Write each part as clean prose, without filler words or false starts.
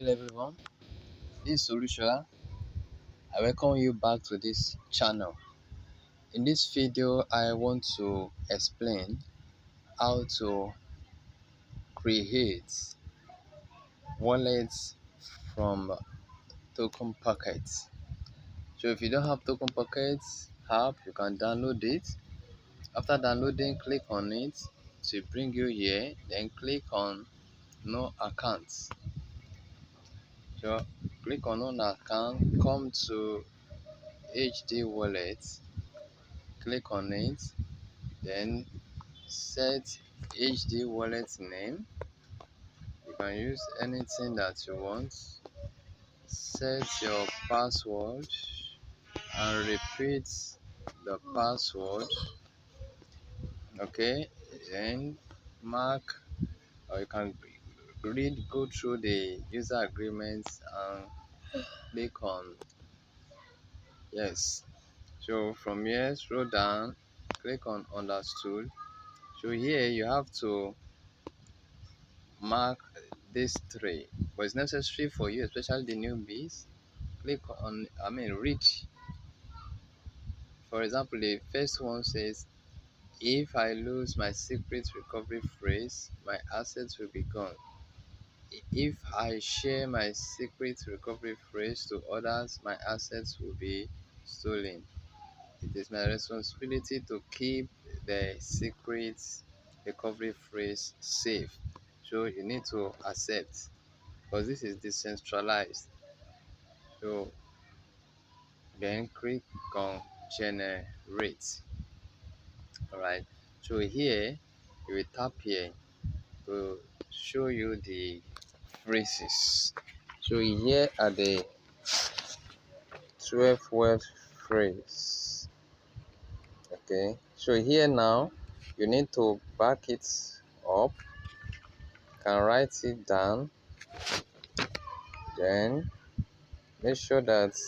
Hello everyone, this is Solusha. I welcome you back to this channel. In this video, I want to explain how to create wallets from Token Pockets. So if you don't have Token Pockets app, you can download it. After downloading, click on it to bring you here. Then click on No Accounts. So click on No Account, come to HD Wallet. Click on it, then set HD wallet name. You can use anything that you want. Set your password and repeat the password. Okay, then mark, or you can go through the user agreements and click on yes. So from here, scroll down, click on understood. So here you have to mark these three, but it's necessary for you, especially the newbies. Click on, read. For example, the first one says, if I lose my secret recovery phrase, my assets will be gone. If I share my secret recovery phrase to others, my assets will be stolen. It is my responsibility to keep the secret recovery phrase safe. So you need to accept, because this is decentralized. So then click on generate. All right, so here you will tap here to show you the phrases. So here are the 12 word phrase. Okay, so here now you need to back it up, can write it down, then make sure that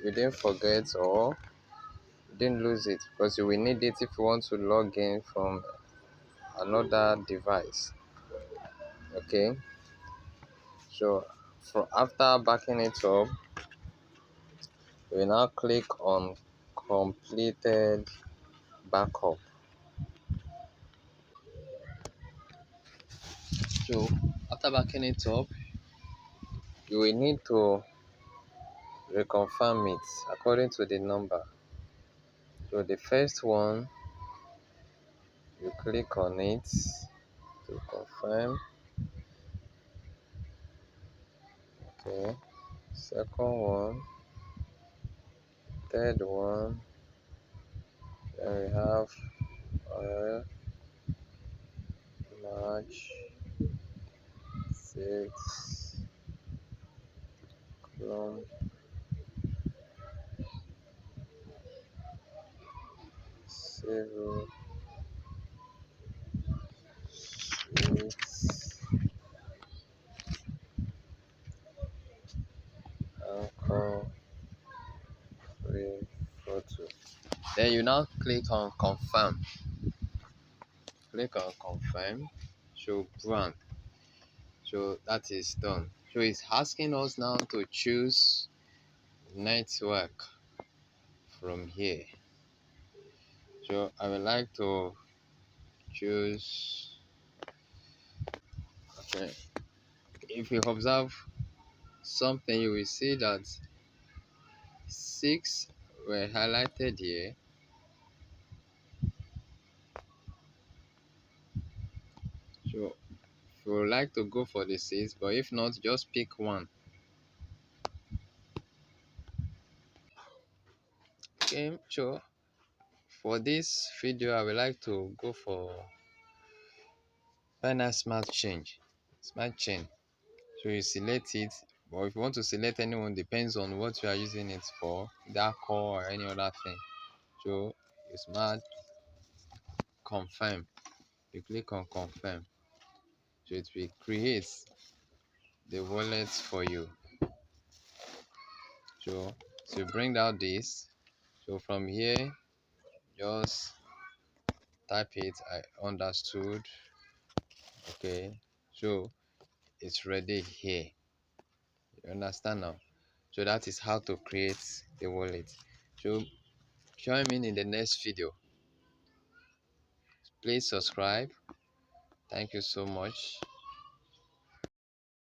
you didn't forget or you didn't lose it, because you will need it if you want to log in from another device. Okay, so after backing it up, we now click on completed backup. So after backing it up, you will need to reconfirm it according to the number. So the first one, you click on it to confirm. Okay, second one, third one, then we have oil, March 6, Chrome 7, 6, Anchor 3, Photo. Then you now click on confirm. Click on confirm. So brand. So that is done. So it's asking us now to choose network from here. So I would like to choose, okay. If you observe something, you will see that 6 were highlighted here. So if you would like to go for the 6, but if not, just pick one. Okay, so for this video, I would like to go for Binance Smart Chain. So you select it, but if you want to select anyone, depends on what you are using it for, that core or any other thing. So you smart confirm. You click on confirm. So it will create the wallet for you. So to bring out this, so from here, just type it. I understood. Okay, so it's ready here. You understand now? So that is how to create the wallet. So join me in the next video. Please subscribe. Thank you so much.